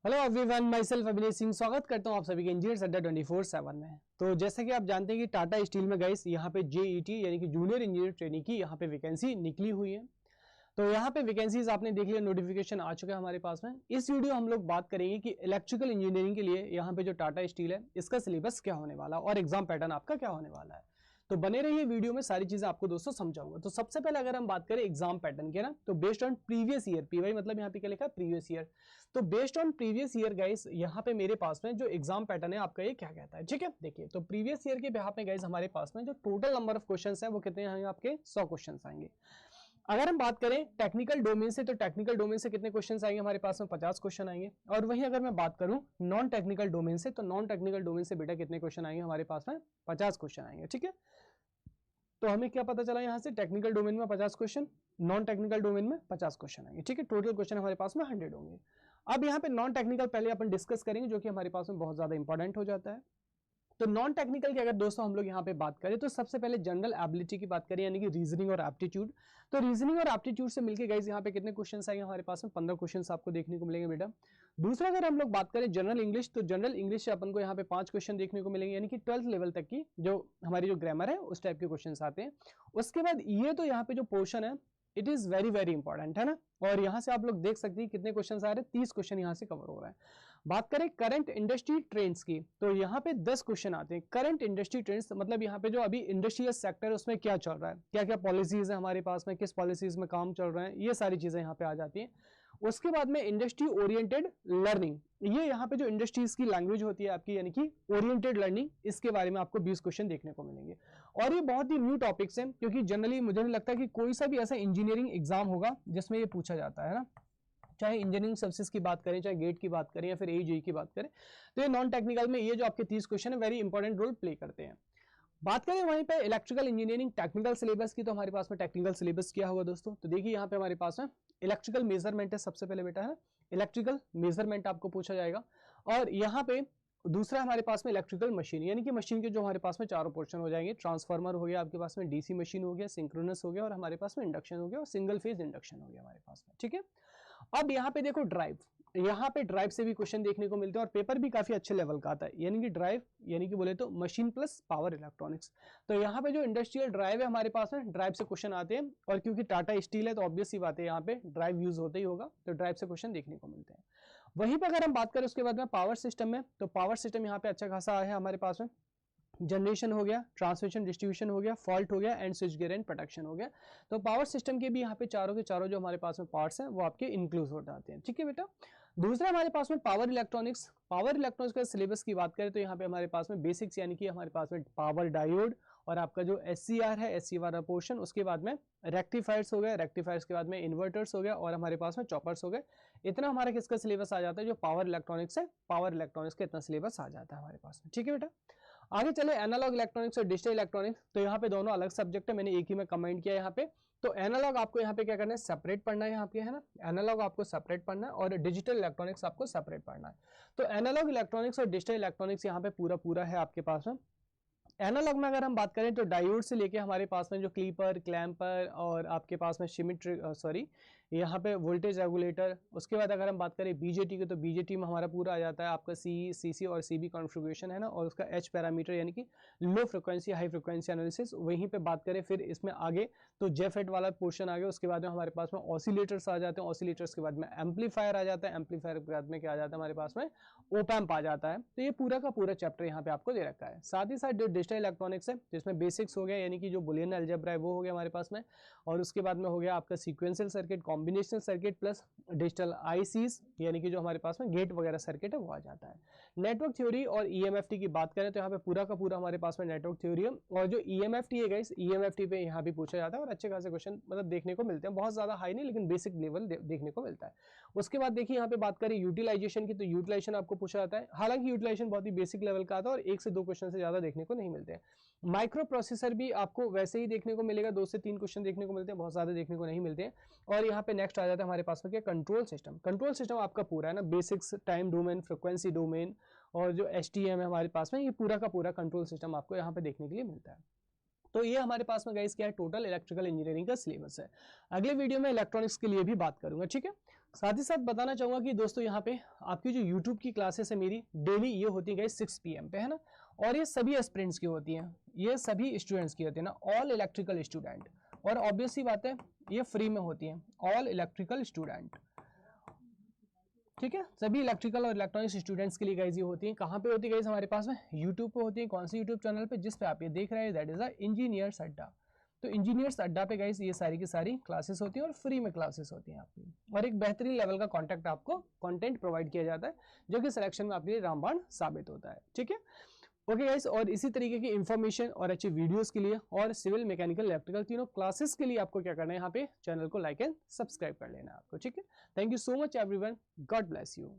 Hello everyone, my self Abhinesh Singh स्वागत करता हूं आप सभी के इंजीनियर्स अड्डा 24/7 में। तो जैसा कि आप जानते हैं कि टाटा स्टील में गाइस यहाँ पे जेईटी यानी कि जूनियर इंजीनियर ट्रेनिंग की यहाँ पे वैकेंसी निकली हुई है। तो यहाँ पे वैकेंसीज आपने देख लिया, नोटिफिकेशन आ चुका है हमारे पास में। इस वीडियो हम लोग बात करेंगे कि इलेक्ट्रिकल इंजीनियरिंग के लिए यहाँ पे जो टाटा स्टील है इसका सिलेबस क्या होने वाला और एग्जाम पैटर्न आपका क्या होने वाला है। तो बने रहिए वीडियो में, सारी चीजें आपको दोस्तों समझाऊंगा। तो सबसे पहले अगर हम बात करें एग्जाम पैटर्न के ना, तो based on previous year, PY मतलब यहाँ पे क्या लिखा है प्रीवियस ईयर। तो based on previous year guys यहाँ पे मेरे पास में जो एग्जाम पैटर्न है आपका ये क्या कहता है, ठीक है। देखिए, तो प्रीवियस ईयर के बिहाफ में गाइस हमारे पास में जो टोटल नंबर ऑफ क्वेश्चंस है वो कितने आएंगे आपके 100 क्वेश्चंस आएंगे। अगर हम बात करें टेक्निकल डोमेन से, तो टेक्निकल डोमेन से कितने क्वेश्चंस आएंगे हमारे पास में 50 क्वेश्चन आएंगे। और वहीं अगर मैं बात करूं नॉन टेक्निकल डोमेन से, तो नॉन टेक्निकल डोमेन से बेटा कितने क्वेश्चन आएंगे हमारे पास में 50 क्वेश्चन आएंगे, ठीक है। तो हमें क्या पता चला यहां से, टेक्निकल डोमेन में 50 क्वेश्चन, नॉन टेक्निकल डोमेन में 50 क्वेश्चन आएंगे, ठीक है। टोटल क्वेश्चन हमारे पास में 100 होंगे। अब यहाँ पे नॉन टेक्निकल पहले अपन डिस्कस करेंगे, जो कि हमारे पास में बहुत ज्यादा इंपॉर्टेंट हो जाता है। तो नॉन टेक्निकल की अगर दोस्तों हम लोग यहाँ पे बात करें, तो सबसे पहले जनरल एबिलिटी की बात करें, यानी कि रीजनिंग और एप्टीट्यूड। तो रीजनिंग और एप्टीट्यूड से मिलके गाइस यहाँ पे कितने क्वेश्चंस आएंगे हमारे पास में 15 क्वेश्चंस आपको देखने को मिलेंगे बेटा। दूसरा अगर हम लोग बात करें जनरल इंग्लिश, तो जनरल इंग्लिश से अपन को यहाँ पे 5 क्वेश्चन देखने को मिलेंगे, यानी कि 12th लेवल तक की जो हमारी जो ग्रामर है उस टाइप के क्वेश्चन आते हैं। उसके बाद ये तो यहाँ पे जो पोर्शन है it is very very important है ना। और यहां से आप लोग देख सकते हैं कितने क्वेश्चन आ रहे हैं, 30 क्वेश्चन यहां से कवर हो रहा है। बात करें करंट इंडस्ट्री ट्रेंड्स की, तो यहां पे 10 क्वेश्चन आते हैं। करंट इंडस्ट्री ट्रेंड्स मतलब यहां पे जो अभी इंडस्ट्रियल सेक्टर है उसमें क्या चल रहा है, क्या क्या पॉलिसीज है हमारे पास में, किस पॉलिसीज में काम चल रहा है, ये सारी चीजें यहां पे आ जाती हैं। उसके बाद में इंडस्ट्री ओरिएंटेड लर्निंग, ये यहाँ पे जो इंडस्ट्रीज की लैंग्वेज होती है आपकी, यानी कि ओरिएंटेड लर्निंग, इसके बारे में आपको 20 क्वेश्चन देखने को मिलेंगे। और ये बहुत ही न्यू टॉपिक्स हैं, क्योंकि जनरली मुझे नहीं लगता कि कोई सा भी ऐसा इंजीनियरिंग एग्जाम होगा जिसमें ये पूछा जाता है ना। चाहे इंजीनियरिंग सर्विसेज की बात करें, चाहे गेट की बात करें, या फिर एजेई की बात करें, तो ये नॉन टेक्निकल में ये जो आपके 30 क्वेश्चन है वेरी इंपॉर्टेंट रोल प्ले करते हैं। बात करें वहीं पे इलेक्ट्रिकल इंजीनियरिंग टेक्निकल सिलेबस की, तो हमारे पास में टेक्निकल सिलेबस क्या होगा दोस्तों। तो देखिए यहाँ पे हमारे पास में इलेक्ट्रिकल मेजरमेंट है सबसे पहले बेटा, है इलेक्ट्रिकल मेजरमेंट आपको पूछा जाएगा। और यहाँ पे दूसरा हमारे पास में इलेक्ट्रिकल मशीन, यानी कि मशीन के जो हमारे पास में चारों पोर्शन हो जाएंगे। ट्रांसफार्मर हो गया आपके पास में, डीसी मशीन हो गया, सिंक्रोनस हो गया, और हमारे पास में इंडक्शन हो गया, और सिंगल फेज इंडक्शन हो गया हमारे पास में, ठीक है। अब यहाँ पे देखो ड्राइव, यहाँ पे ड्राइव से भी क्वेश्चन देखने को मिलते हैं, और पेपर भी काफी अच्छे लेवल का आता है। यानी कि ड्राइव यानी कि बोले तो मशीन प्लस पावर इलेक्ट्रॉनिक्स। तो यहाँ पे जो इंडस्ट्रियल ड्राइव है हमारे पास में, ड्राइव से क्वेश्चन आते हैं। और क्योंकि टाटा स्टील है तो ऑब्वियस सी बात है यहाँ पे ड्राइव यूज होता ही होगा, तो ड्राइव से क्वेश्चन देखने को मिलते हैं। वहीं पर अगर हम बात करें उसके बाद में पावर सिस्टम में, तो पावर सिस्टम यहाँ पे अच्छा खासा है हमारे पास में। जनरेशन हो गया, ट्रांसमिशन डिस्ट्रीब्यूशन हो गया, फॉल्ट हो गया, and switch gear and protection हो गया। तो पावर सिस्टम के भी यहाँ पे चारों के चारों जो हमारे पास में पार्ट्स हैं वो आपके इंक्लूड हो जाते हैं, ठीक है बेटा। दूसरा हमारे पास में पावर इलेक्ट्रॉनिक्स। पावर इलेक्ट्रॉनिक्स का सिलेबस की बात करें तो यहाँ पे हमारे पास में बेसिक्स, यानी कि हमारे पास में पावर डायोड और आपका जो एससीआर है, एससीआर वाला पोर्शन, उसके बाद में रेक्टिफायर्स हो गया, रेक्टिफायर्स के बाद में इन्वर्टर्स हो गया, और हमारे पास में चॉपर्स हो गए। इतना हमारा किसका सिलेबस आ जाता है जो पावर इलेक्ट्रॉनिक्स है, पावर इलेक्ट्रॉनिक्स का इतना सिलेबस आ जाता है हमारे पास में, ठीक है बेटा। आगे चले एनालॉग इलेक्ट्रॉनिक्स और डिजिटल इलेक्ट्रॉनिक्स, तो यहाँ पे दोनों अलग सब्जेक्ट है, मैंने एक ही में कमेंट किया यहाँ पे। तो एनालॉग आपको यहाँ पे क्या करना है, सेपरेट पढ़ना है यहाँ पे, है ना। एनालॉग आपको सेपरेट पढ़ना है, और डिजिटल इलेक्ट्रॉनिक्स आपको सेपरेट पढ़ना है। तो एनालॉग इलेक्ट्रॉनिक्स और डिजिटल इलेक्ट्रॉनिक्स यहाँ पे पूरा है आपके पास में। एनालॉग में अगर हम बात करें तो डायोड से लेके हमारे पास में जो क्लीपर, क्लैंपर, और आपके पास में सिमेट्रिक यहाँ पे वोल्टेज रेगुलेटर। उसके बाद अगर हम बात करें बीजेटी की, तो बीजेटी में हमारा पूरा आ जाता है आपका सीसी और सीबी कॉन्फ़िगरेशन, है ना, और उसका एच पैरामीटर, यानी कि low frequency high frequency analysis. वहीं पे बात करें फिर इसमें आगे तो जेफेट वाला पोर्शन आ गया। उसके बाद में हमारे पास में ऑसिलेटर्स आ जाते हैं, ऑसिलेटर्स के बाद में एम्पलीफायर आ जाता है, एम्पलीफायर के बाद में क्या आ जाता है हमारे पास में, ओपैम्प आ जाता है। तो ये पूरा का पूरा चैप्टर यहाँ पे आपको दे रखा है। साथ ही साथ जो डिजिटल इलेक्ट्रॉनिक्स है जिसमें बेसिक्स हो गया, यानी कि जो बुलियन अलजेब्रा है वो हो गया हमारे पास में, और उसके बाद में हो गया आपका sequential circuit, combinational circuit plus digital ICs, यानी कि जो हमारे पास में गेट वगैरह सर्किट है वो आ जाता है। नेटवर्क थ्योरी और ईएमएफटी की बात करें तो यहाँ पे पूरा का पूरा हमारे पास में नेटवर्क थ्योरी है, और जो ईएमएफटी है गाइस, ईएमएफटी पे यहाँ भी पूछा जाता है, और अच्छे खासे क्वेश्चन मतलब देखने को मिलते हैं, बहुत ज्यादा हाई नहीं लेकिन बेसिक लेवल देखने को मिलता है। उसके बाद देखिए यहाँ पे बात करें यूटिलाइजेशन की, तो यूटिलाइजेशन आपको पूछा जाता है। हालांकि यूटिलाइजेशन बहुत ही बेसिक लेवल का आता है और 1 से 2 क्वेश्चन से ज्यादा देखने को नहीं मिलते हैं। माइक्रो प्रोसेसर भी आपको वैसे ही देखने को मिलेगा, 2 से 3 क्वेश्चन देखने को मिलते हैं, बहुत ज्यादा देखने को नहीं मिलते हैं। और यहाँ पे नेक्स्ट आ जाता है हमारे पास में क्या, कंट्रोल सिस्टम। कंट्रोल सिस्टम आपका पूरा है ना, basics, time domain, frequency domain, और जो एसटीएम है हमारे पास में, ये पूरा का पूरा कंट्रोल सिस्टम आपको यहाँ पे देखने के लिए मिलता है। तो ये हमारे पास में गाइस क्या है, टोटल इलेक्ट्रिकल इंजीनियरिंग का सिलेबस है। अगले वीडियो में इलेक्ट्रॉनिक्स के लिए भी बात करूंगा, ठीक है। साथ ही साथ बताना चाहूँगा कि दोस्तों यहाँ पे आपकी जो यूट्यूब की क्लासेस है मेरी डेली ये होती है गाइस 6 PM पे, है ना। और ये सभी एस्पिरेंट्स की होती हैं, ये सभी स्टूडेंट्स की होती है ना, ऑल इलेक्ट्रिकल स्टूडेंट। और ऑब्वियस सी बात है ये फ्री में होती हैं, ऑल इलेक्ट्रिकल स्टूडेंट, ठीक है। सभी इलेक्ट्रिकल और इलेक्ट्रॉनिक्स स्टूडेंट्स के लिए गाइस ये होती है। कहाँ पे होती है गाइस? हमारे पास में यूट्यूब पे होती है। कौन सी यूट्यूब चैनल पे? जिस पे आप ये देख रहे हैं, दैट इज अ इंजीनियर्स अड्डा। तो इंजीनियर्स अड्डा पे गाइस ये सारी की सारी क्लासेस होती हैं और फ्री में क्लासेस होती हैं आपकी, और एक बेहतरीन लेवल का कॉन्टेंट आपको कंटेंट प्रोवाइड किया जाता है जो कि सिलेक्शन में आपके लिए रामबाण साबित होता है, ठीक है। ओके गाइस, और इसी तरीके की इंफॉर्मेशन और अच्छी वीडियोस के लिए और सिविल, मैकेनिकल, इलेक्ट्रिकल तीनों क्लासेस के लिए आपको क्या करना है? यहाँ पे चैनल को लाइक एंड सब्सक्राइब कर लेना है आपको, ठीक है। Thank you so much everyone, God bless you.